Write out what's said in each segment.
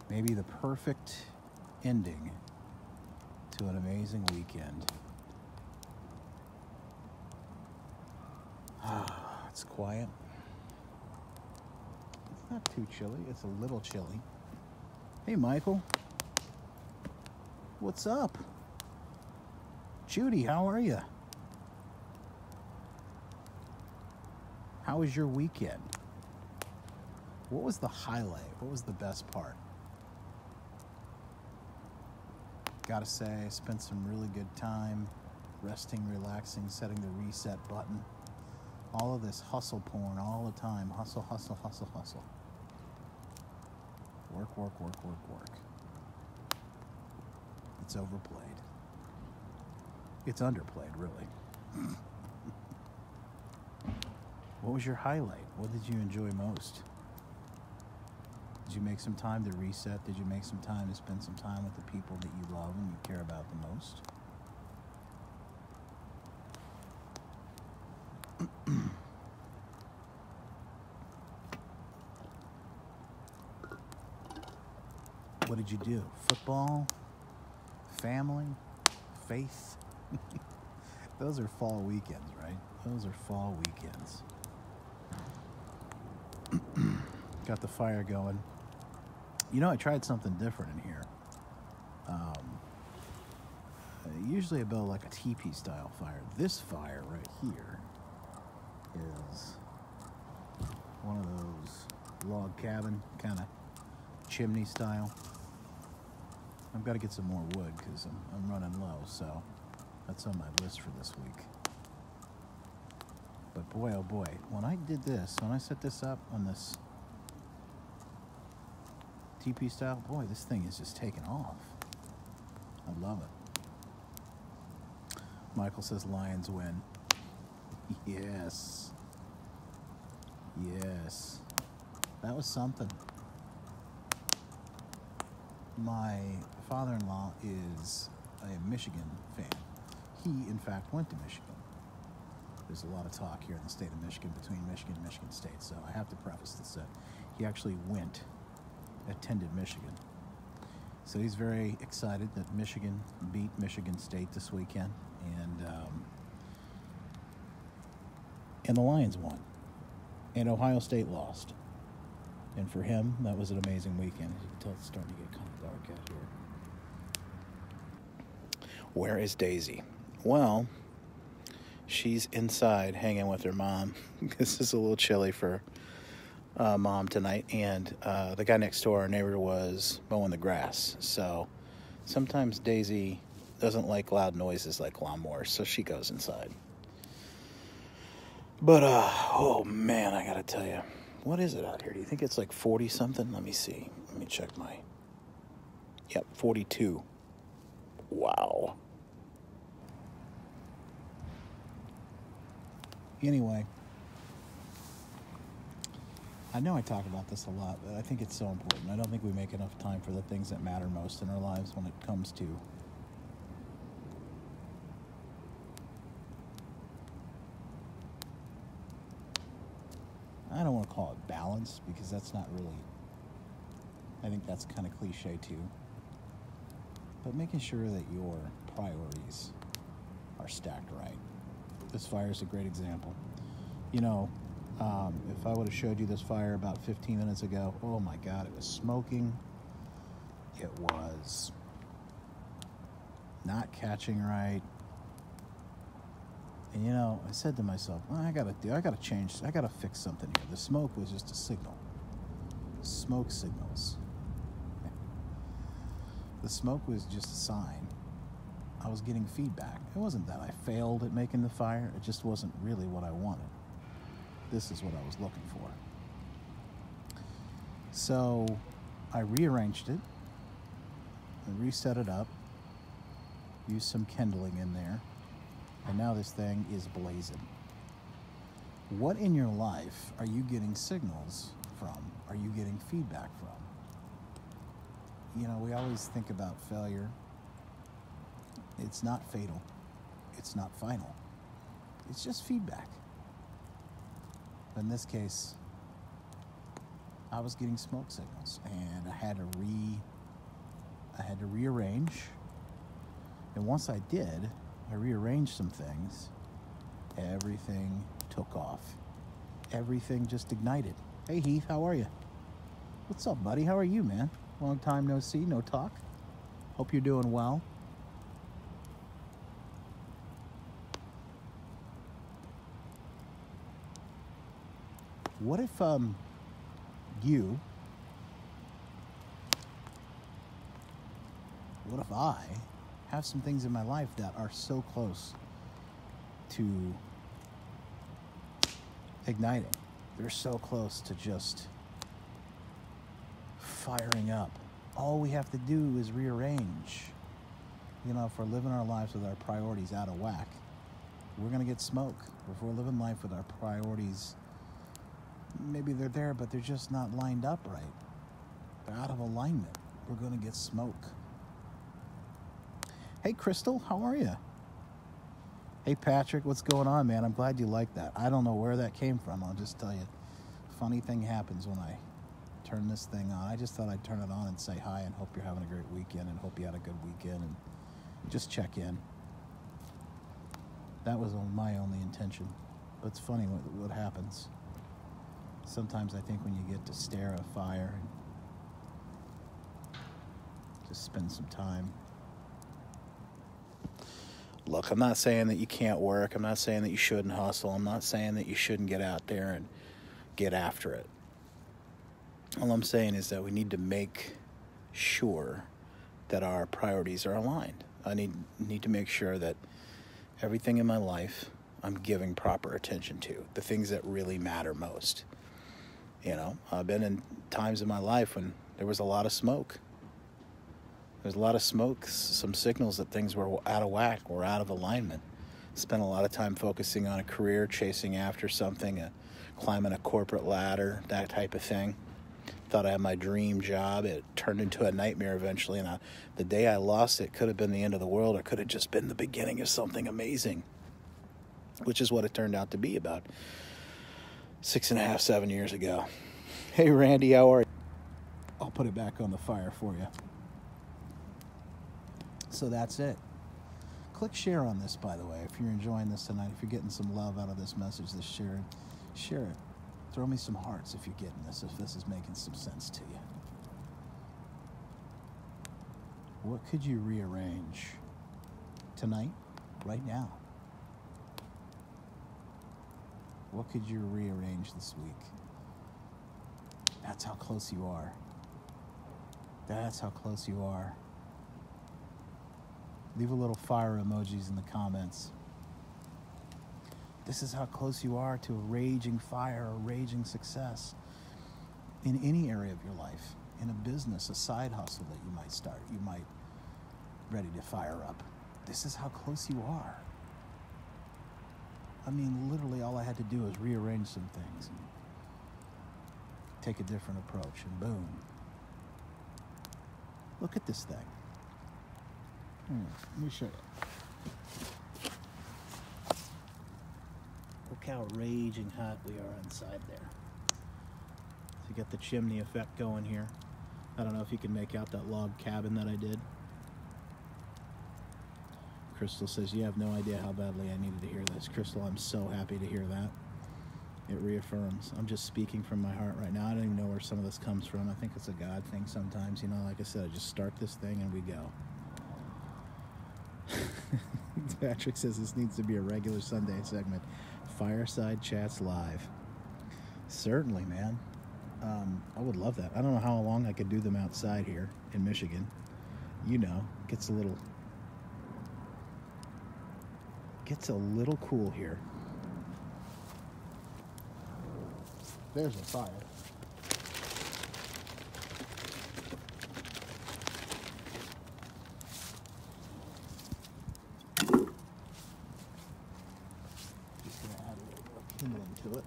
Maybe the perfect ending to an amazing weekend. It's quiet. It's not too chilly. It's a little chilly. Hey, Michael. What's up? Judy, how are you? How was your weekend? What was the highlight? What was the best part? Gotta say, I spent some really good time resting, relaxing, setting the reset button. All of this hustle porn all the time. Hustle, hustle, hustle, hustle. Work, work, work, work, work. It's overplayed. It's underplayed, really. What was your highlight? What did you enjoy most? Did you make some time to reset? Did you make some time to spend some time with the people that you love and you care about the most? What did you do? Football? Family? Faith? Those are fall weekends, right? Those are fall weekends. Got the fire going. You know, I tried something different in here. Usually I build like a teepee style fire. This fire right here is one of those log cabin kind of chimney style. I've got to get some more wood because I'm running low, so that's on my list for this week. But boy, oh boy, when I did this, when I set this up on this TP style, boy, this thing is just taking off. I love it. Michael says Lions win. Yes. Yes. That was something. My father-in-law is a Michigan fan. He, in fact, went to Michigan. There's a lot of talk here in the state of Michigan between Michigan and Michigan State, so I have to preface this that he actually attended Michigan. So he's very excited that Michigan beat Michigan State this weekend, and the Lions won, and Ohio State lost. And for him, that was an amazing weekend. As you can tell, it's starting to get kind of dark out here. Where is Daisy? Well, she's inside hanging with her mom. This is a little chilly for mom tonight. And the guy next door, our neighbor, was mowing the grass. So sometimes Daisy doesn't like loud noises like lawnmowers, so she goes inside. But, oh man, I gotta tell you. What is it out here? Do you think it's like 40-something? Let me see. Let me check my... Yep, 42. Wow. Anyway, I know I talk about this a lot, but I think it's so important. I don't think we make enough time for the things that matter most in our lives when it comes to I don't want to call it balance because that's not really, I think that's kind of cliche too. But making sure that your priorities are stacked right. This fire is a great example. You know, if I would have showed you this fire about 15 minutes ago, oh my God, it was smoking. It was not catching right. And you know, I said to myself, well, I gotta fix something here. The smoke was just a signal. Smoke signals. The smoke was just a sign. I was getting feedback. It wasn't that I failed at making the fire. It just wasn't really what I wanted. This is what I was looking for. So I rearranged it. I reset it up. Used some kindling in there. And now this thing is blazing. What in your life are you getting signals from? Are you getting feedback from? You know, we always think about failure. It's not fatal. It's not final. It's just feedback. In this case, I was getting smoke signals, and I had to rearrange. And once I did, I rearranged some things. Everything took off. Everything just ignited. Hey Heath, how are you? What's up, buddy? How are you, man? Long time no see, no talk. Hope you're doing well. What if what if I have some things in my life that are so close to igniting? They're so close to just firing up. All we have to do is rearrange. You know, if we're living our lives with our priorities out of whack, we're going to get smoke. If we're living life with our priorities, maybe they're there, but they're just not lined up right. They're out of alignment. We're going to get smoke. Hey, Crystal, how are you? Hey, Patrick, what's going on, man? I'm glad you like that. I don't know where that came from. I'll just tell you, funny thing happens when I turn this thing on. I just thought I'd turn it on and say hi and hope you're having a great weekend and hope you had a good weekend and just check in. That was my only intention. But it's funny what happens. Sometimes I think when you get to stare at a fire and just spend some time. Look, I'm not saying that you can't work. I'm not saying that you shouldn't hustle. I'm not saying that you shouldn't get out there and get after it. All I'm saying is that we need to make sure that our priorities are aligned. I need to make sure that everything in my life I'm giving proper attention to, the things that really matter most. You know, I've been in times in my life when there was a lot of smoke. There's a lot of smoke, some signals that things were out of whack or out of alignment. Spent a lot of time focusing on a career, chasing after something, climbing a corporate ladder, that type of thing. Thought I had my dream job. It turned into a nightmare eventually, and the day I lost it could have been the end of the world or could have just been the beginning of something amazing, which is what it turned out to be about 6.5, 7 years ago. Hey, Randy, how are you? I'll put it back on the fire for you. So that's it. Click share on this, by the way, if you're enjoying this tonight. If you're getting some love out of this message, this share it. Throw me some hearts if you're getting this, if this is making some sense to you. What could you rearrange tonight, right now? What could you rearrange this week? That's how close you are. That's how close you are. Leave a little fire emojis in the comments. This is how close you are to a raging fire, a raging success in any area of your life, in a business, a side hustle that you might start, you might ready to fire up. This is how close you are. I mean, literally all I had to do was rearrange some things and take a different approach, and boom. Look at this thing. Let me show you. Look how raging hot we are inside there. So you got the chimney effect going here. I don't know if you can make out that log cabin that I did. Crystal says, you have no idea how badly I needed to hear this. Crystal, I'm so happy to hear that. It reaffirms. I'm just speaking from my heart right now. I don't even know where some of this comes from. I think it's a God thing sometimes. You know, like I said, I just start this thing and we go. Patrick says this needs to be a regular Sunday segment. Fireside Chats Live. Certainly, man. I would love that. I don't know how long I could do them outside here in Michigan. You know, gets a little cool here. There's a fire. Just gonna add a little more kindling to it.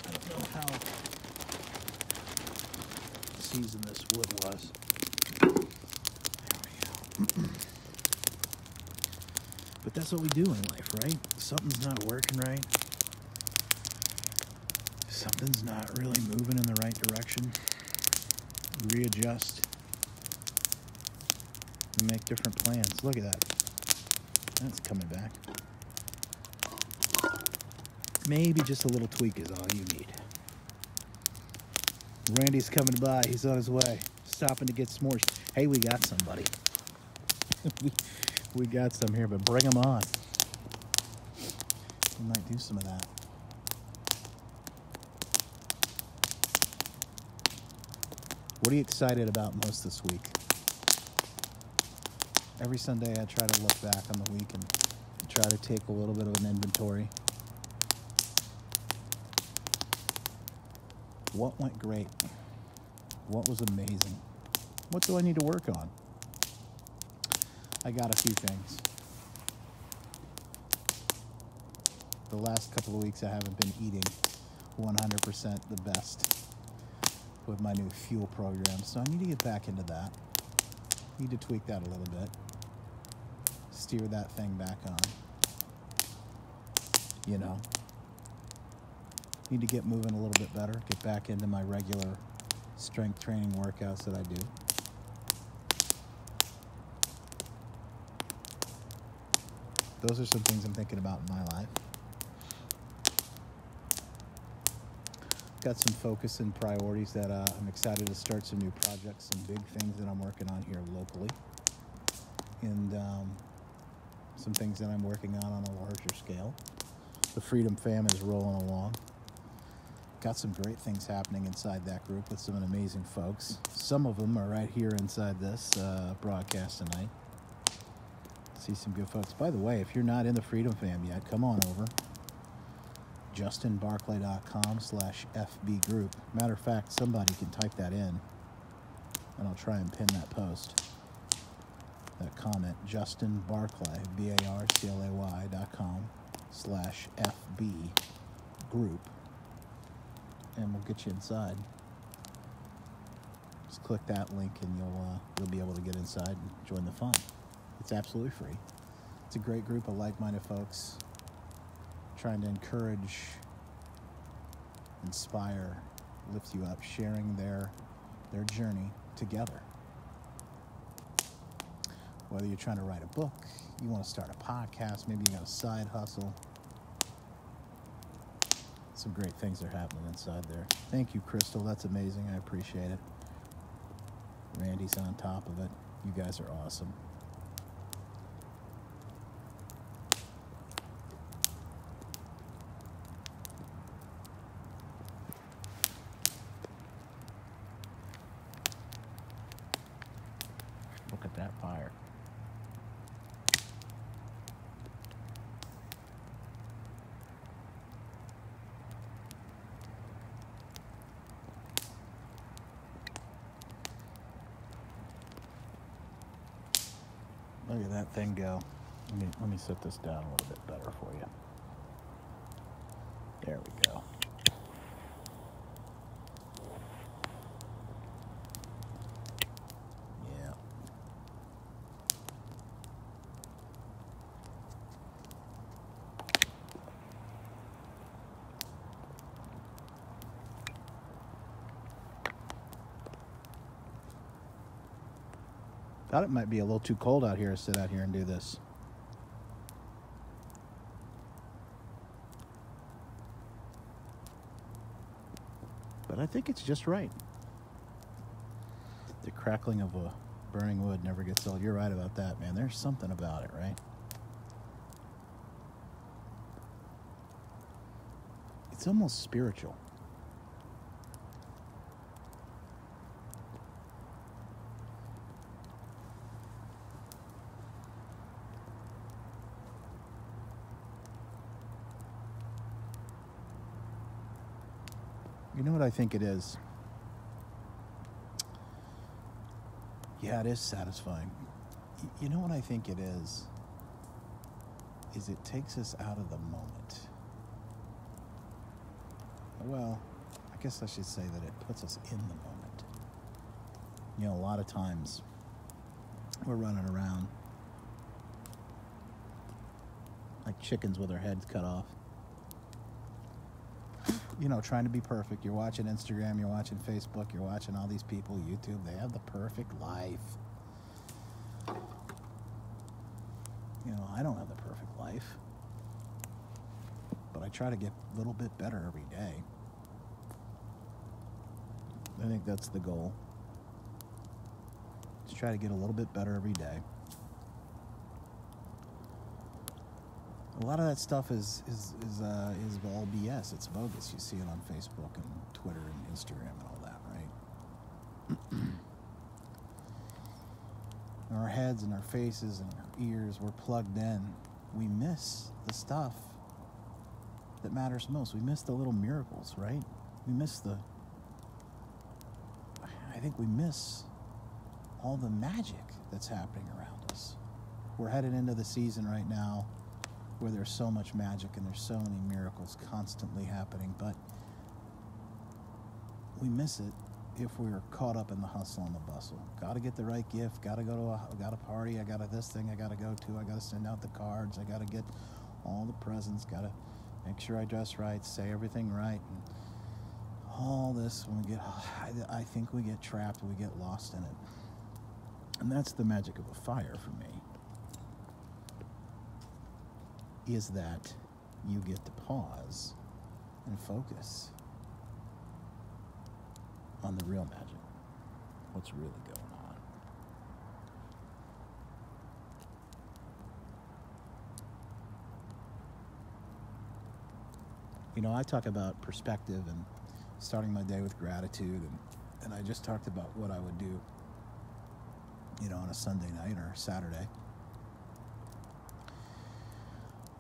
I don't know how seasoned this wood was. There we go. But that's what we do in life, right? Something's not working right. Something's not really moving in the right direction. Readjust. And make different plans. Look at that. That's coming back. Maybe just a little tweak is all you need. Randy's coming by. He's on his way. Stopping to get s'mores. Hey, we got somebody. we got some here, but bring them on. We might do some of that. What are you excited about most this week? Every Sunday I try to look back on the week and try to take a little bit of an inventory. What went great? What was amazing? What do I need to work on? I got a few things. The last couple of weeks I haven't been eating 100% the best with my new fuel program, so I need to get back into that. Need to tweak that a little bit. Steer that thing back on. You know. Need to get moving a little bit better. Get back into my regular strength training workouts that I do. Those are some things I'm thinking about in my life. Got some focus and priorities that I'm excited to start some new projects, some big things that I'm working on here locally. And some things that I'm working on a larger scale. The Freedom Fam is rolling along. Got some great things happening inside that group with some amazing folks. Some of them are right here inside this broadcast tonight. See some good folks. By the way, if you're not in the Freedom Fam yet, come on over. JustinBarclay.com/FB group. Matter of fact, somebody can type that in, and I'll try and pin that post, that comment. Justin Barclay, BARCLAY.com/FB group. And we'll get you inside. Just click that link and you'll be able to get inside and join the fun. It's absolutely free. It's a great group of like-minded folks trying to encourage, inspire, lift you up, sharing their journey together. Whether you're trying to write a book, you want to start a podcast, maybe you got a side hustle. Some great things are happening inside there. Thank you, Crystal. That's amazing. I appreciate it. Randy's on top of it. You guys are awesome. Look at that fire. Look at that thing go. Let me set this down a little bit better for you. There we go. Yeah. Thought it might be a little too cold out here to sit out here and do this. But I think it's just right. The crackling of a burning wood never gets old. You're right about that, man. There's something about it, right? It's almost spiritual. You know what I think it is? Yeah, it is satisfying. You know what I think it is? Is it takes us out of the moment. Well, I guess I should say that it puts us in the moment. You know, a lot of times we're running around like chickens with their heads cut off. You know, trying to be perfect. You're watching Instagram, you're watching Facebook, you're watching all these people, YouTube. They have the perfect life. You know, I don't have the perfect life. But I try to get a little bit better every day. I think that's the goal. Just try to get a little bit better every day. A lot of that stuff is all BS. It's bogus. You see it on Facebook and Twitter and Instagram and all that, right? In our heads and our faces and our ears, we're plugged in. We miss the stuff that matters most. We miss the little miracles, right? I think we miss all the magic that's happening around us. We're headed into the season right now where there's so much magic and there's so many miracles constantly happening, but we miss it if we're caught up in the hustle and the bustle. Got to get the right gift, got to go to got a party, I got this thing I got to go to, I got to send out the cards, I got to get all the presents, got to make sure I dress right, say everything right, and all this, when we get, I think we get trapped, we get lost in it. And that's the magic of a fire for me, is that you get to pause and focus on the real magic, what's really going on. You know, I talk about perspective and starting my day with gratitude, and I just talked about what I would do, you know, on a Sunday night or Saturday,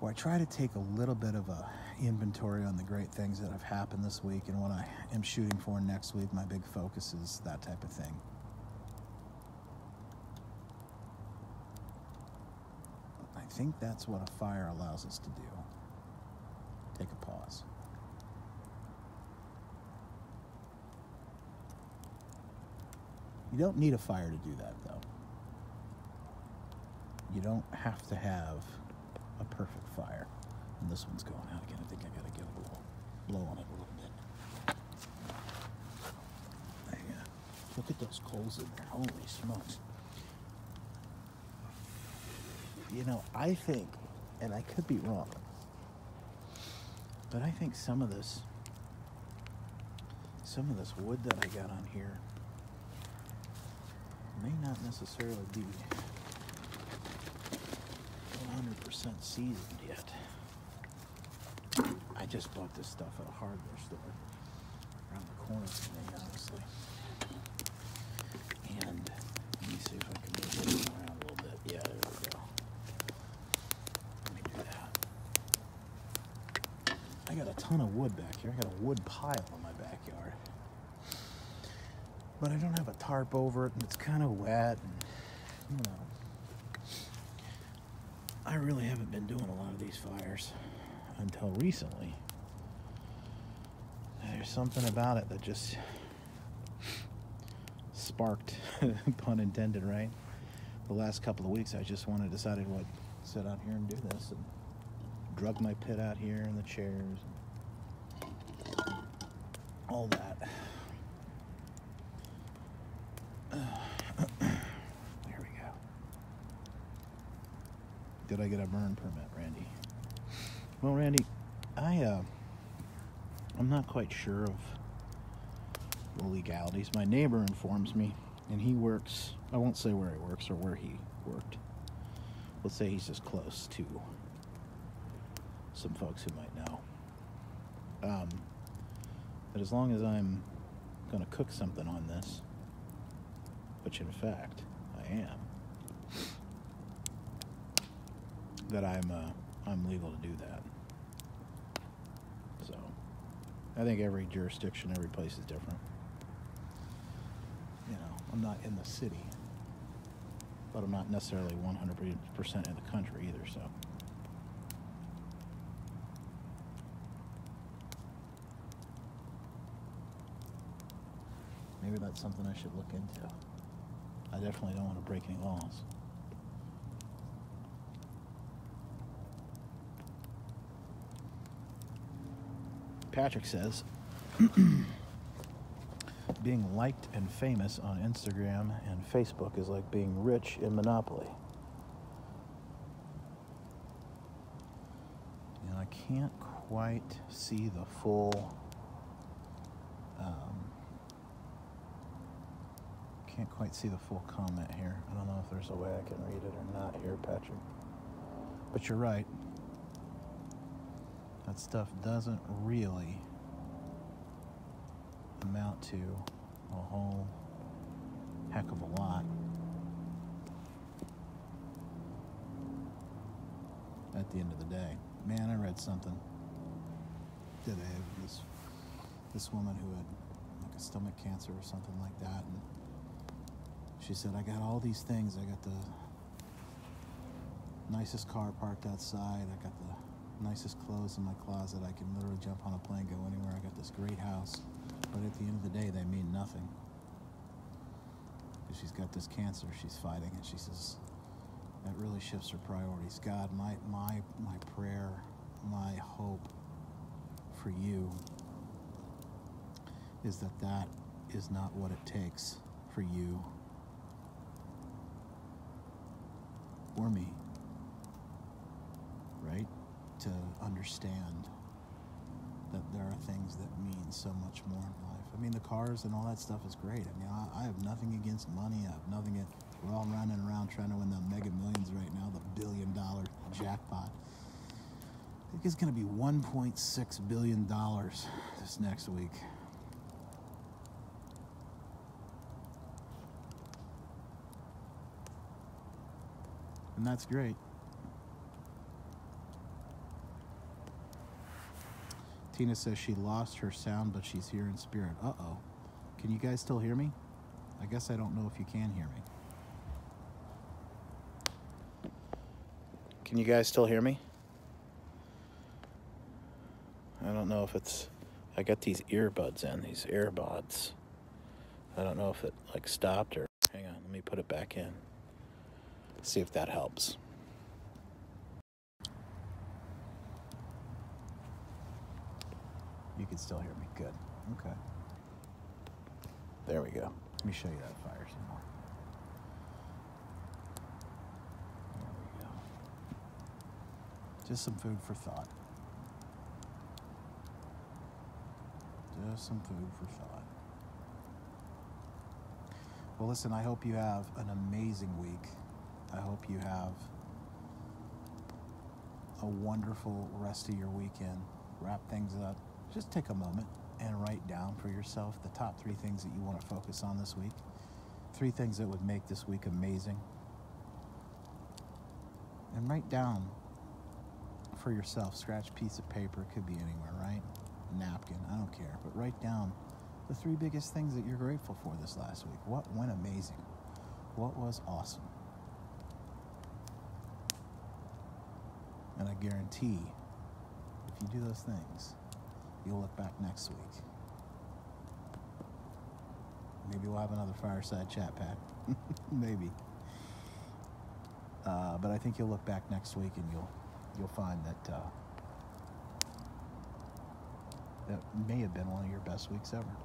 where I try to take a little bit of a inventory on the great things that have happened this week and what I am shooting for next week. My big focus is that type of thing. I think that's what a fire allows us to do. Take a pause. You don't need a fire to do that, though. You don't have to have a perfect fire. And this one's going out again. I think I gotta give it a little blow on it a little bit. Look at those coals in there. Holy smokes. You know, I think, and I could be wrong, but I think some of this wood that I got on here may not necessarily be 100% seasoned yet. I just bought this stuff at a hardware store around the corner from me, honestly. And let me see if I can move it around a little bit. Yeah, there we go. Let me do that. I got a ton of wood back here. I got a wood pile in my backyard. But I don't have a tarp over it, and it's kind of wet, and, you know. I really haven't been doing a lot of these fires until recently. There's something about it that just sparked, pun intended, right? The last couple of weeks, I just decided what, sit out here and do this, and drug my pit out here and the chairs, and all that. There we go. Did I get a burn permit, Randy? Well, Randy, I'm not quite sure of the legalities. My neighbor informs me, and he works, I won't say where he works or where he worked. Let's say he's just close to some folks who might know. But as long as I'm going to cook something on this, which in fact I am, that I'm legal to do that. So I think every jurisdiction, every place is different. You know, I'm not in the city, but I'm not necessarily 100% in the country either, so. Maybe that's something I should look into. I definitely don't want to break any laws. Patrick says, being liked and famous on Instagram and Facebook is like being rich in Monopoly. And I can't quite see the full comment here. I don't know if there's a way I can read it or not here, Patrick. But you're right. That stuff doesn't really amount to a whole heck of a lot. At the end of the day. Man, I read something today of this woman who had like a stomach cancer or something like that, and she said, I got all these things. I got the nicest car parked outside. I got the nicest clothes in my closet. I can literally jump on a plane, go anywhere. I got this great house. But at the end of the day, they mean nothing. Because she's got this cancer she's fighting, and she says, that really shifts her priorities. God, my prayer, my hope for you is that is not what it takes for you or me, right? To understand that there are things that mean so much more in life. I mean, the cars and all that stuff is great. I mean, I have nothing against money. I have nothing against, we're all running around trying to win the Mega Millions right now, the $1 billion jackpot. I think it's going to be $1.6 billion this next week. And that's great. Tina says she lost her sound, but she's here in spirit. Uh-oh. Can you guys still hear me? I guess I don't know if you can hear me. Can you guys still hear me? I don't know if it's... I got these earbuds in, these earbuds. I don't know if it, like, stopped or... Hang on, let me put it back in. See if that helps. You can still hear me. Good. Okay. There we go. Let me show you that fire some more. There we go. Just some food for thought. Just some food for thought. Well, listen, I hope you have an amazing week. I hope you have a wonderful rest of your weekend. Wrap things up. Just take a moment and write down for yourself the top 3 things that you want to focus on this week. 3 things that would make this week amazing. And write down for yourself, scratch piece of paper, could be anywhere, right? A napkin, I don't care. But write down the 3 biggest things that you're grateful for this last week. What went amazing? What was awesome? And I guarantee, if you do those things, you'll look back next week. Maybe we'll have another fireside chat, Pat. Maybe. But I think you'll look back next week and you'll find that that may have been one of your best weeks ever.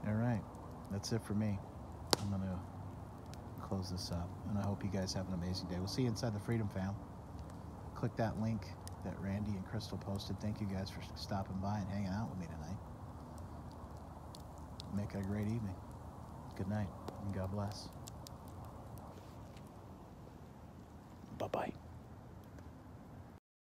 All right, that's it for me. I'm gonna close this up, and I hope you guys have an amazing day. We'll see you inside the Freedom Fam. Click that link that Randy and Crystal posted. Thank you guys for stopping by and hanging out with me tonight. Make it a great evening. Good night, and God bless. Bye-bye.